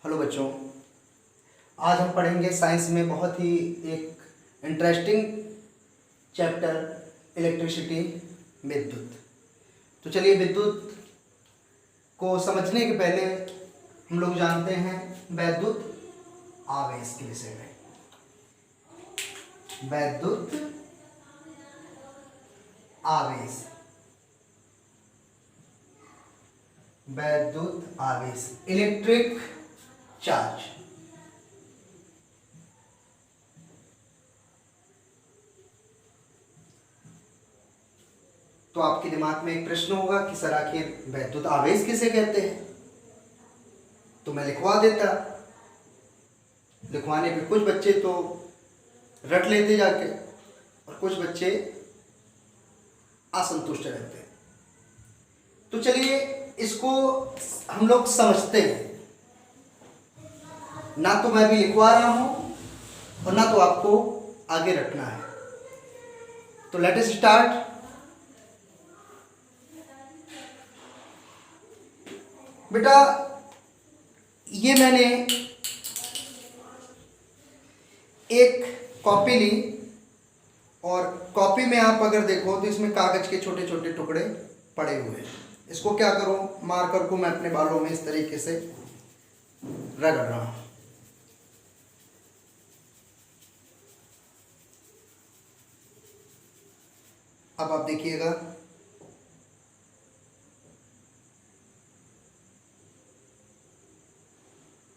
Hello बच्चों, आज हम पढ़ेंगे साइंस में बहुत ही एक इंटरेस्टिंग चैप्टर इलेक्ट्रिसिटी, विद्युत। तो चलिए, विद्युत को समझने के पहले हम लोग जानते हैं वैद्युत आवेश के विषय में। वैद्युत आवेश, वैद्युत आवेश, इलेक्ट्रिक चार्ज। तो आपके दिमाग में एक प्रश्न होगा कि सर आखिर वैद्युत आवेश किसे कहते हैं। तो मैं लिखवा देता। लिखवाने पे कुछ बच्चे तो रट लेते जाके और कुछ बच्चे असंतुष्ट रहते हैं। तो चलिए इसको हम लोग समझते हैं। ना तो मैं भी लिखवा रहा हूं और ना तो आपको आगे रखना है। तो लेट अस स्टार्ट। बेटा, ये मैंने एक कॉपी ली और कॉपी में आप अगर देखो तो इसमें कागज के छोटे छोटे टुकड़े पड़े हुए हैं। इसको क्या करो, मार्कर को मैं अपने बालों में इस तरीके से रगड़ रहा हूं। अब आप देखिएगा,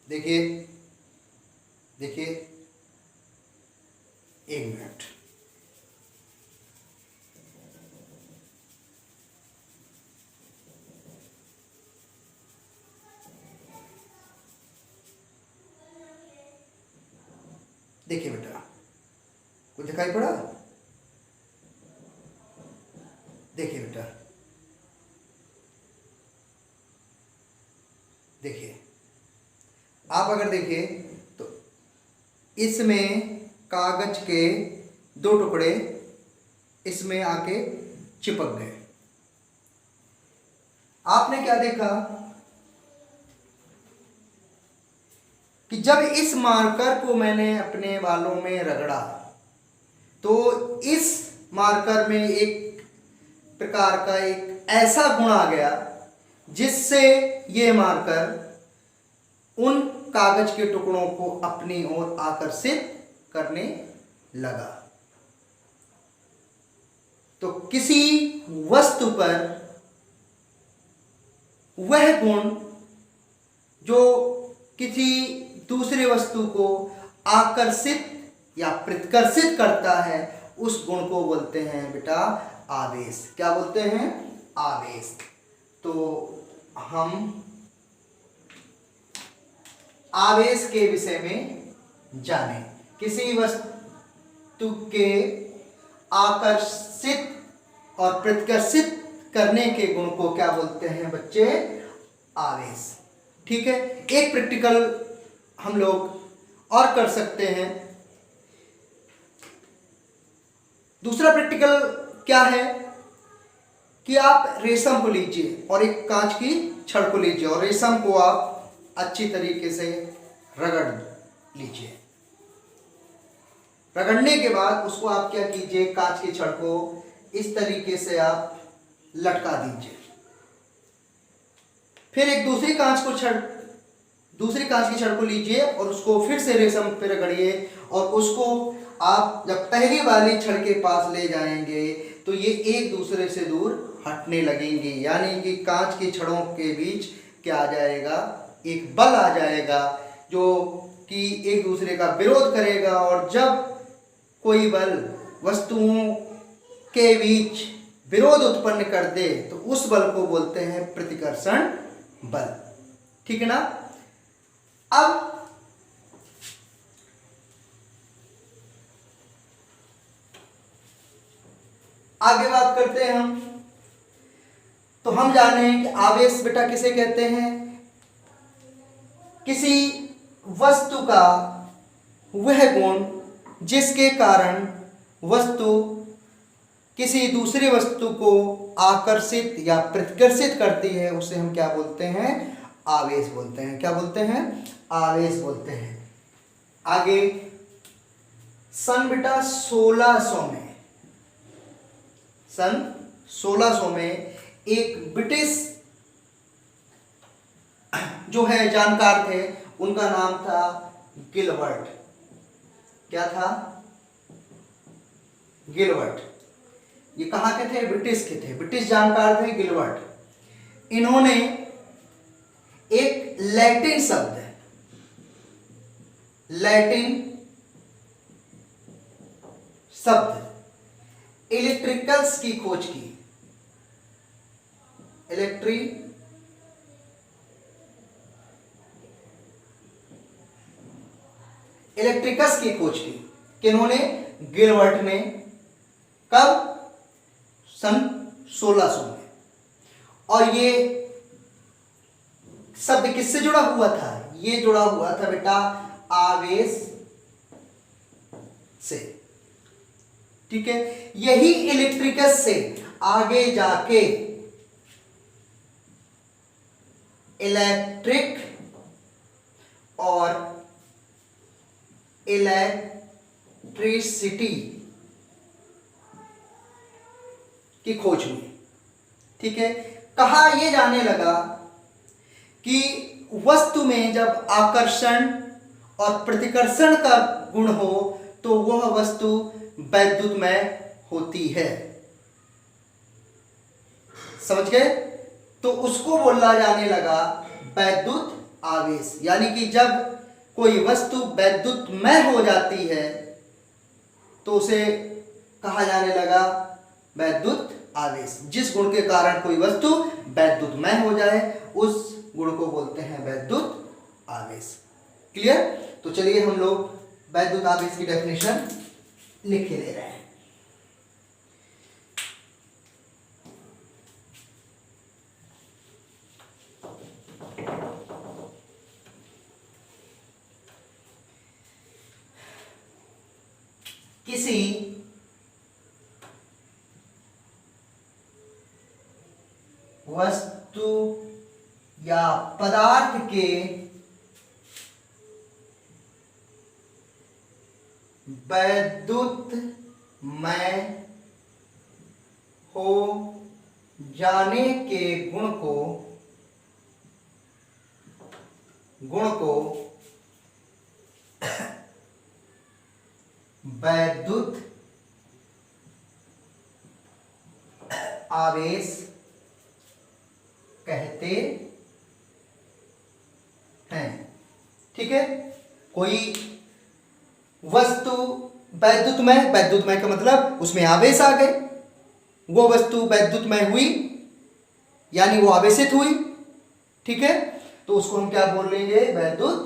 देखिए देखिए, एक मिनट। देखिए बेटा, कुछ दिखाई पड़ा? देखिए बेटा, देखिए आप अगर देखिए तो इसमें कागज के दो टुकड़े इसमें आके चिपक गए। आपने क्या देखा कि जब इस मार्कर को मैंने अपने बालों में रगड़ा तो इस मार्कर में एक प्रकार का एक ऐसा गुण आ गया जिससे ये मार्कर उन कागज के टुकड़ों को अपनी ओर आकर्षित करने लगा। तो किसी वस्तु पर वह गुण जो किसी दूसरे वस्तु को आकर्षित या प्रतिकर्षित करता है, उस गुण को बोलते हैं बेटा आवेश। क्या बोलते हैं? आवेश। तो हम आवेश के विषय में जाने। किसी वस्तु के आकर्षित और प्रतिकर्षित करने के गुण को क्या बोलते हैं बच्चे? आवेश। ठीक है, एक प्रैक्टिकल हम लोग और कर सकते हैं। दूसरा प्रैक्टिकल क्या है कि आप रेशम को लीजिए और एक कांच की छड़ को लीजिए और रेशम को आप अच्छी तरीके से रगड़ लीजिए। रगड़ने के बाद उसको आप क्या कीजिए, कांच की छड़ को इस तरीके से आप लटका दीजिए। फिर एक दूसरी कांच की छड़ को लीजिए और उसको फिर से रेशम पे रगड़िए और उसको आप जब पहली वाली छड़ के पास ले जाएंगे तो ये एक दूसरे से दूर हटने लगेंगे। यानी कि कांच की छड़ों के बीच क्या आ जाएगा? एक बल आ जाएगा जो कि एक दूसरे का विरोध करेगा। और जब कोई बल वस्तुओं के बीच विरोध उत्पन्न कर दे तो उस बल को बोलते हैं प्रतिकर्षण बल। ठीक है ना? अब आगे बात करते हैं हम। तो हम जाने कि आवेश बेटा किसे कहते हैं? किसी वस्तु का वह गुण जिसके कारण वस्तु किसी दूसरी वस्तु को आकर्षित या प्रतिकर्षित करती है, उसे हम क्या बोलते हैं? आवेश बोलते हैं। क्या बोलते हैं? आवेश बोलते हैं। आगे सन बेटा 1600 में, सन 1600 में एक ब्रिटिश जो है जानकार थे, उनका नाम था गिलबर्ट। क्या था? गिलबर्ट। ये कहाँ के थे? ब्रिटिश के थे, ब्रिटिश जानकार थे गिलबर्ट। इन्होंने एक लैटिन शब्द, लैटिन शब्द इलेक्ट्रिकल्स की खोज की। इलेक्ट्रिकस की खोज की। किन्होंने? गिलबर्ट ने। कब? सन 1600 में। और ये शब्द किससे जुड़ा हुआ था? ये जुड़ा हुआ था बेटा आवेश से। ठीक है, यही इलेक्ट्रिकस से आगे जाके इलेक्ट्रिक और इलेक्ट्रिसिटी की खोज हुई। ठीक है, कहा यह जाने लगा कि वस्तु में जब आकर्षण और प्रतिकर्षण का गुण हो तो वह वस्तु वैद्युतमय होती है। समझ गए? तो उसको बोला जाने लगा वैद्युत आवेश। यानी कि जब कोई वस्तु वैद्युतमय हो जाती है तो उसे कहा जाने लगा वैद्युत आवेश। जिस गुण के कारण कोई वस्तु वैद्युतमय हो जाए उस गुण को बोलते हैं वैद्युत आवेश। क्लियर? तो चलिए हम लोग वैद्युत आवेश की डेफिनेशन लिख के ले रहे हैं। किसी वस्तु या पदार्थ के वैद्युतमय हो जाने के गुण को वैद्युत आवेश कहते हैं। ठीक है, कोई वस्तु वैद्युतमय का मतलब उसमें आवेश आ गए, वो वस्तु वैद्युतमय हुई यानी वो आवेशित हुई। ठीक है, तो उसको हम क्या बोल लेंगे? वैद्युत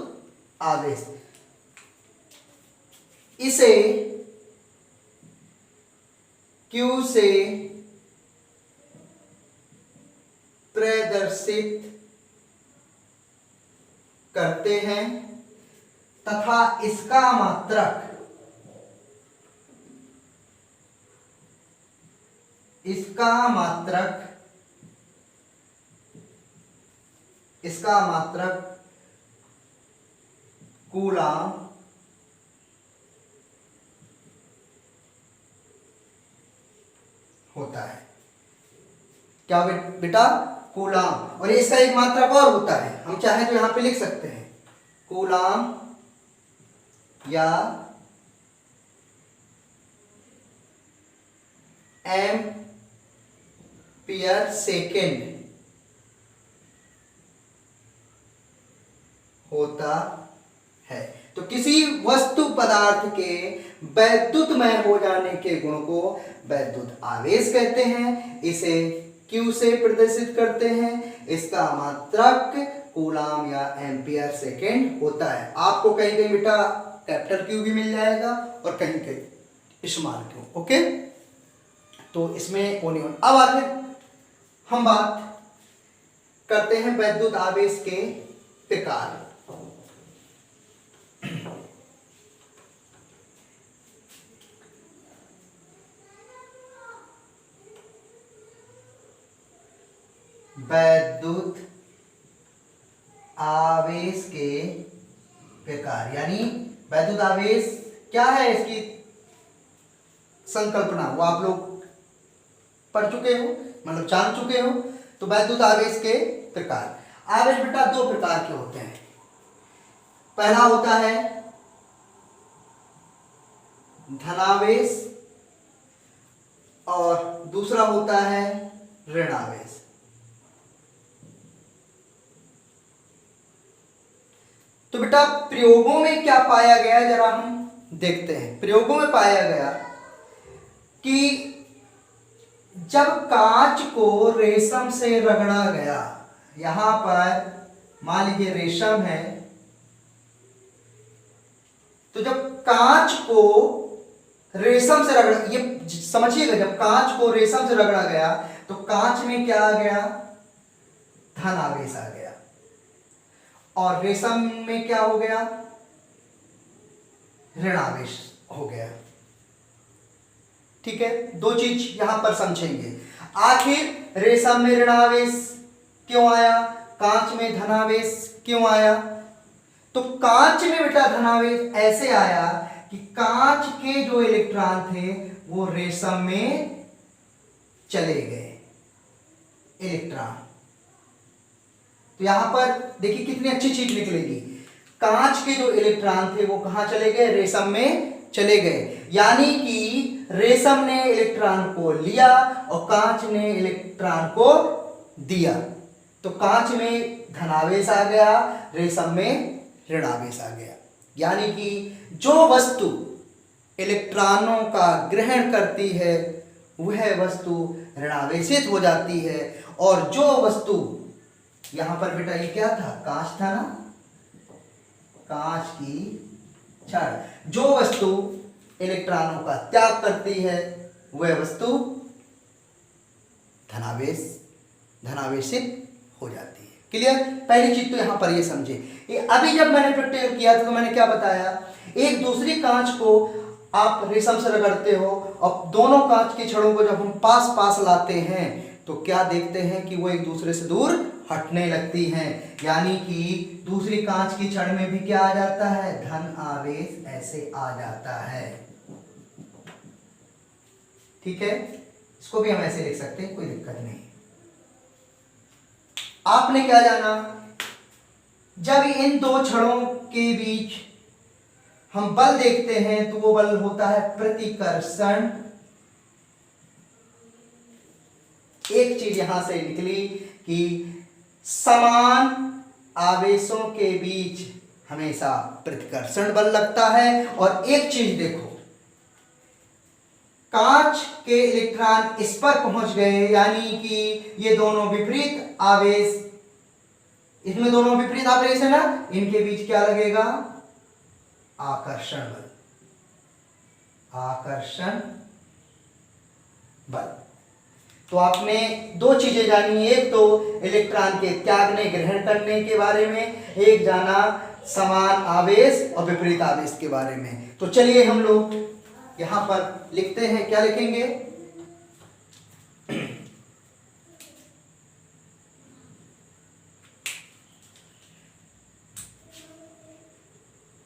आवेश। इसे Q से प्रदर्शित करते हैं तथा इसका मात्रक कूलाम होता है। क्या बेटा? कूलाम। और इसका एक मात्रक और होता है, हम चाहे तो यहां पे लिख सकते हैं कूलाम या एम्पियर सेकेंड होता है। तो किसी वस्तु पदार्थ के वैद्युतमय हो जाने के गुण को वैद्युत आवेश कहते हैं। इसे Q से प्रदर्शित करते हैं, इसका मात्रक कूलाम या एम्पियर सेकेंड होता है। आपको कहीं कहीं बेटा कैपिटल Q भी मिल जाएगा और कहीं कहीं स्मॉल Q। ओके, तो इसमें ओनियन। अब आगे हम बात करते हैं वैद्युत आवेश के प्रकार। वैद्युत आवेश के प्रकार, यानी वैद्युत आवेश क्या है, इसकी संकल्पना वो आप लोग पढ़ चुके हो, मतलब जान चुके हो। तो वैद्युत आवेश के प्रकार, आवेश बेटा दो प्रकार के होते हैं। पहला होता है धनावेश और दूसरा होता है ऋणावेश। तो बेटा प्रयोगों में क्या पाया गया, जरा हम देखते हैं। प्रयोगों में पाया गया कि जब कांच को रेशम से रगड़ा गया, यहां पर मान लीजिए रेशम है, तो जब कांच को रेशम से रगड़ा, ये समझिएगा, जब कांच को रेशम से रगड़ा गया तो कांच में क्या आ गया, धन आवेश आ गया, और रेशम में क्या हो गया, ऋण आवेश हो गया। ठीक है, दो चीज यहां पर समझेंगे। आखिर रेशम में ऋणावेश क्यों आया, कांच में धनावेश क्यों आया? तो कांच में बेटा धनावेश ऐसे आया कि कांच के जो इलेक्ट्रॉन थे वो रेशम में चले गए इलेक्ट्रॉन। तो यहां पर देखिए कितनी अच्छी चीज निकलेगी, कांच के जो इलेक्ट्रॉन थे वो कहां चले गए, रेशम में चले गए, यानी कि रेशम ने इलेक्ट्रॉन को लिया और कांच ने इलेक्ट्रॉन को दिया। तो कांच में धनावेश आ गया, रेशम में ऋणावेश आ गया, यानी कि जो वस्तु इलेक्ट्रॉनों का ग्रहण करती है वह वस्तु ऋणावेशित हो जाती है, और जो वस्तु, यहां पर बेटा ये क्या था, कांच था ना, कांच की छड़, जो वस्तु इलेक्ट्रॉनों का त्याग करती है वह वस्तु धनावेशित हो जाती है। क्लियर? पहली चीज तो यहां पर ये समझे। अभी जब मैंने प्रैक्टिकल किया था तो मैंने क्या बताया, एक दूसरी कांच को आप रेशम से रगड़ते हो और दोनों कांच की छड़ों को जब हम पास पास लाते हैं तो क्या देखते हैं कि वो एक दूसरे से दूर हटने लगती हैं, यानी कि दूसरी कांच की छड़ में भी क्या आ जाता है, धन आवेश ऐसे आ जाता है। ठीक है, इसको भी हम ऐसे लिख सकते हैं, कोई दिक्कत नहीं। आपने क्या जाना, जब इन दो छड़ों के बीच हम बल देखते हैं तो वो बल होता है प्रतिकर्षण। एक चीज यहां से निकली कि समान आवेशों के बीच हमेशा प्रतिकर्षण बल लगता है। और एक चीज देखो, कांच के इलेक्ट्रॉन इस पर पहुंच गए, यानी कि ये दोनों विपरीत आवेश, इसमें दोनों विपरीत आवेश है ना, इनके बीच क्या लगेगा, आकर्षण बल, आकर्षण बल। तो आपने दो चीजें जानी, एक तो इलेक्ट्रॉन के त्यागने ग्रहण करने के बारे में, एक जाना समान आवेश और विपरीत आवेश के बारे में। तो चलिए हम लोग यहां पर लिखते हैं, क्या लिखेंगे,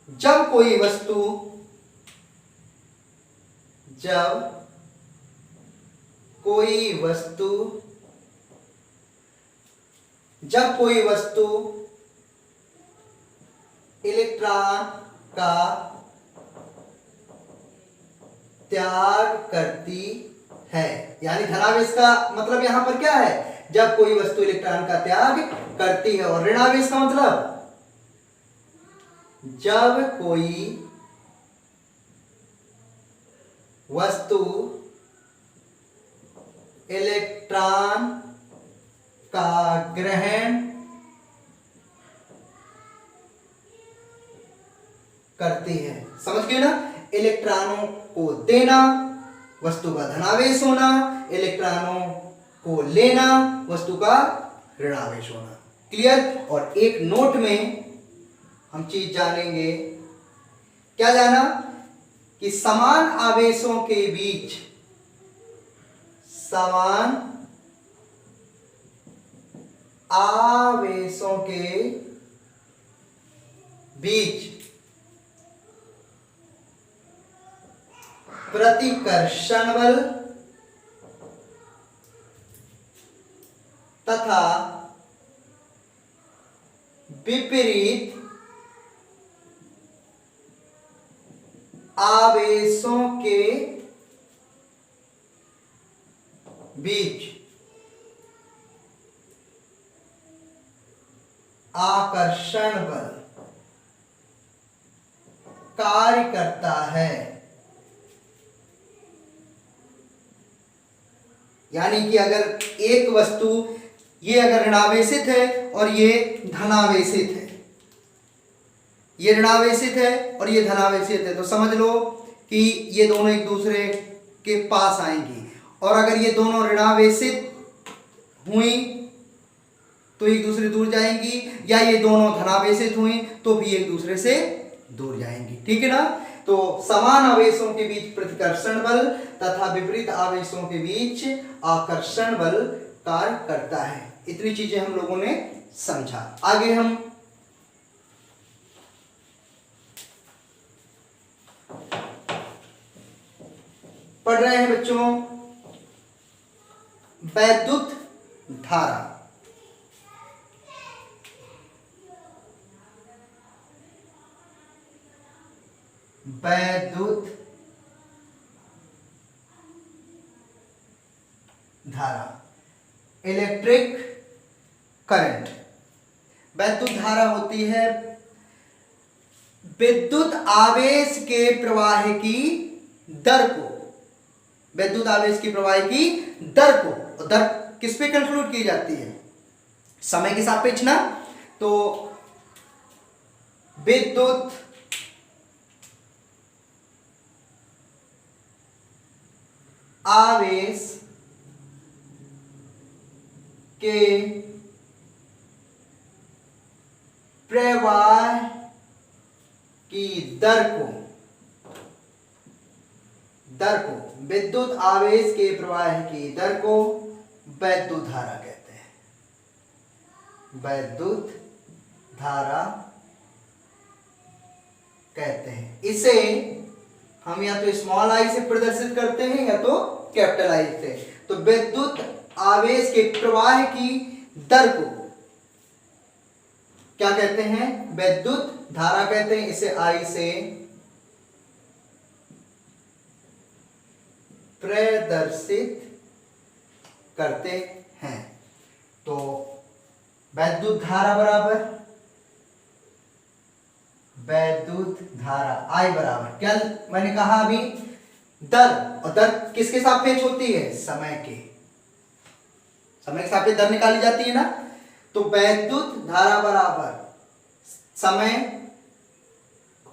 जब कोई वस्तु इलेक्ट्रॉन का त्याग करती है, यानी धनावेश का मतलब यहां पर क्या है, जब कोई वस्तु इलेक्ट्रॉन का त्याग करती है, और ऋणावेश का मतलब जब कोई वस्तु इलेक्ट्रॉन का ग्रहण करती है। समझ गए ना, इलेक्ट्रॉनों को देना वस्तु का धनावेश होना, इलेक्ट्रॉनों को लेना वस्तु का ऋणावेश होना। क्लियर? और एक नोट में हम चीज जानेंगे, क्या जाना, कि समान आवेशों के बीच, समान आवेशों के बीच प्रतिकर्षण बल तथा विपरीत आवेशों के बीच आकर्षण बल कार्य करता है। यानी कि अगर एक वस्तु ये अगर ऋणावेशित है और ये धनावेशित है, ये ऋणावेशित है और ये धनावेशित है, तो समझ लो कि ये दोनों एक दूसरे के पास आएंगी। और अगर ये दोनों ऋणावेशित हुई तो एक दूसरे दूर जाएंगी, या ये दोनों धनावेशित हुई तो भी एक दूसरे से दूर जाएंगी। ठीक है ना। तो समान आवेशों के बीच प्रतिकर्षण बल तथा विपरीत आवेशों के बीच आकर्षण बल कार्य करता है। इतनी चीजें हम लोगों ने समझा। आगे हम पढ़ रहे हैं बच्चों वैद्युत धारा। वैद्युत धारा, इलेक्ट्रिक करंट। वैद्युत धारा होती है विद्युत आवेश के प्रवाह की दर को, विद्युत आवेश की प्रवाह की दर को, दर किस पे कंक्लूड की जाती है? समय के सापेक्ष ना। तो विद्युत आवेश के प्रवाह की दर को विद्युत आवेश के प्रवाह की दर को वैद्युत धारा कहते हैं। वैद्युत धारा कहते हैं। इसे हम या तो स्मॉल आई से प्रदर्शित करते हैं या तो कैपिटल आई से। तो विद्युत आवेश के प्रवाह की दर को क्या कहते हैं? विद्युत धारा कहते हैं। इसे आई से प्रदर्शित करते हैं। तो वैद्युत धारा बराबर वैद्युत धारा आई बराबर क्या मैंने कहा अभी? दर। और दर किसके सापेक्ष होती है? समय के। समय के सापेक्ष दर निकाली जाती है ना। तो वैद्युत धारा बराबर समय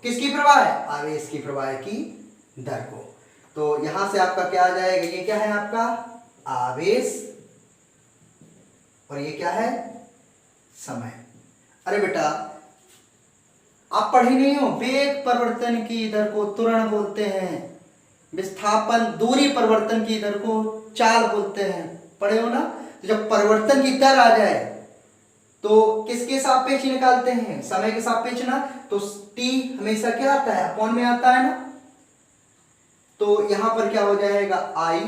किसकी प्रवाह है? आवेश की प्रवाह की दर को। तो यहां से आपका क्या आ जाएगा? ये क्या है आपका? आवेश। और ये क्या है? समय। अरे बेटा आप पढ़े नहीं हो, वेग परिवर्तन की दर को त्वरण बोलते हैं, विस्थापन दूरी परिवर्तन की दर को चाल बोलते हैं, पढ़े हो ना। तो जब परिवर्तन की दर आ जाए तो किसके सापेक्ष निकालते हैं? समय के सापेक्ष ना। तो t हमेशा क्या आता है? अपॉन में आता है ना। तो यहां पर क्या हो जाएगा? I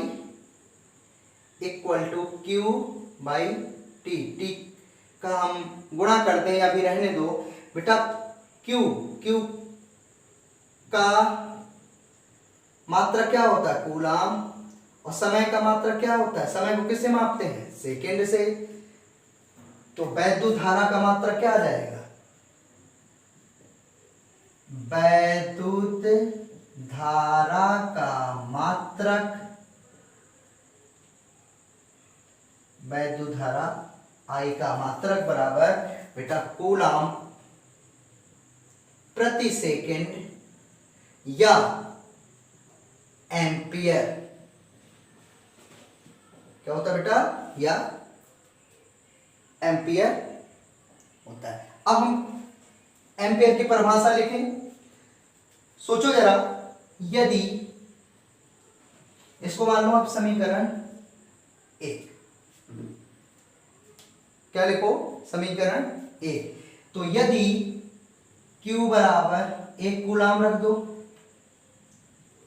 equal to Q by T. T का हम गुणा करते हैं या भी रहने दो बेटा। क्यू का मात्रा क्या होता है? कूलाम। और समय का मात्रा क्या होता है? समय को किससे मापते हैं? सेकेंड से। तो वैद्युत धारा का मात्रक क्या आ जाएगा? वैद्युत धारा का मात्रक, वैद्युत धारा आई का मात्रक बराबर बेटा कूलाम प्रति सेकेंड या एम्पियर। क्या होता है बेटा? या एम्पियर होता है। अब हम एम्पियर की परिभाषा लिखें। सोचो जरा, यदि इसको मान लो आप समीकरण 1, क्या लिखो? समीकरण 1। तो यदि Q बराबर 1 कूलाम रख दो,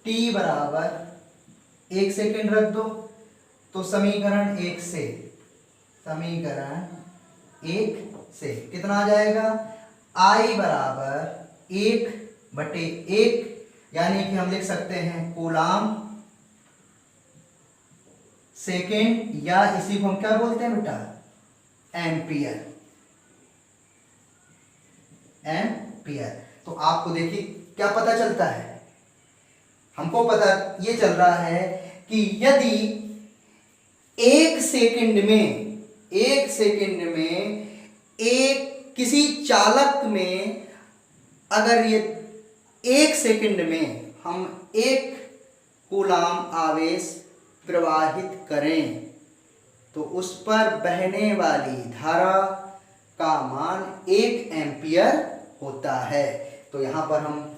T बराबर 1 सेकेंड रख दो, तो समीकरण 1 से कितना आ जाएगा, I बराबर 1/1, यानी कि हम लिख सकते हैं कूलाम सेकेंड, या इसी को हम क्या बोलते हैं बेटा, एम्पियर। तो आपको देखिए क्या पता चलता है, हमको पता ये चल रहा है कि यदि 1 सेकंड में एक किसी चालक में अगर ये 1 सेकंड में हम 1 कूलाम आवेश प्रवाहित करें तो उस पर बहने वाली धारा का मान 1 एम्पियर होता है। तो यहां पर हम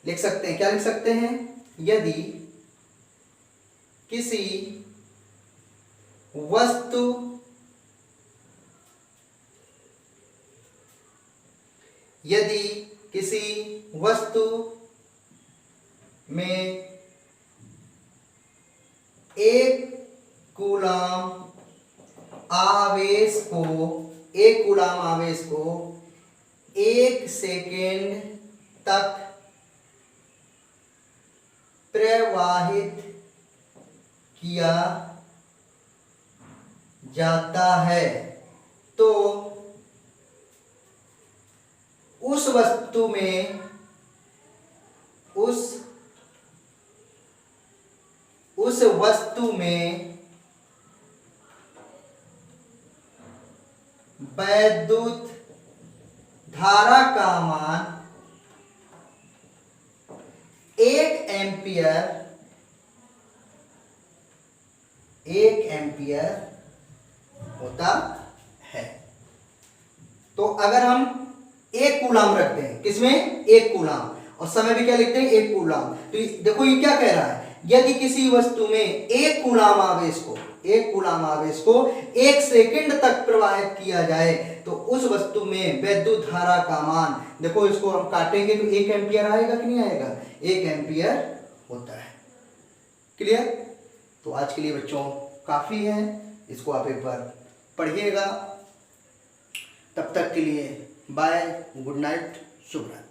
लिख सकते हैं, क्या लिख सकते हैं, यदि किसी वस्तु में 1 कूलाम आवेश को 1 सेकेंड तक प्रवाहित किया जाता है तो उस वस्तु में वैद्युत धारा का मान 1 एम्पियर होता है। तो अगर हम 1 कूलाम रखते हैं, किसमें, 1 कूलाम, और समय भी क्या लिखते हैं, 1 कूलाम, तो देखो ये क्या कह रहा है, यदि किसी वस्तु में 1 कूलाम आवेश को 1 सेकंड तक प्रवाहित किया जाए तो उस वस्तु में वैद्युत धारा का मान, देखो इसको हम काटेंगे तो 1 एम्पियर आएगा कि नहीं आएगा, 1 एम्पियर होता है। क्लियर। तो आज के लिए बच्चों काफी है, इसको आप एक बार पढ़िएगा। तब तक के लिए बाय, गुड नाइट, शुभ रात्रि।